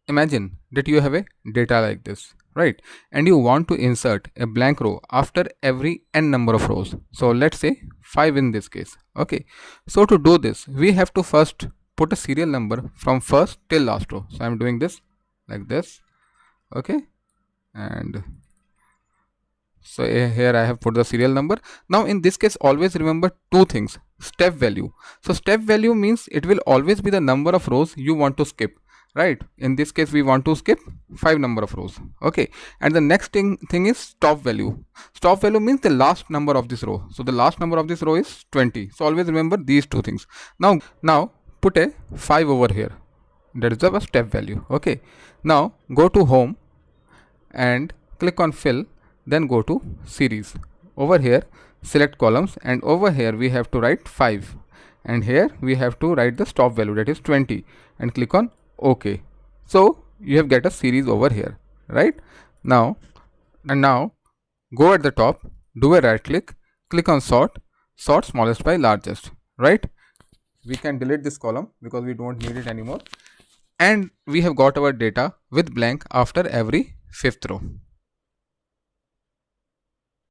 imagine that you have a data like this, right? And you want to insert a blank row after every n number of rows. So let's say 5 in this case. Okay, so to do this we have to first put a serial number from first till last row. So I'm doing this like this. Okay, and so here I have put the serial number. Now in this case always remember two things: step value. So step value means it will always be the number of rows you want to skip, right? In this case we want to skip 5 number of rows. Okay, and the next thing is stop value. Stop value means the last number of this row. So the last number of this row is 20. So always remember these two things. Now put a 5 over here. That is the step value. Okay, now go to home and click on fill, then go to series. Over here select columns, and over here we have to write 5, and here we have to write the stop value, that is 20, and click on OK. So you have get a series over here, right? Now go at the top, do a right click, click on sort smallest by largest, right? We can delete this column because we don't need it anymore, and we have got our data with blank after every fifth row.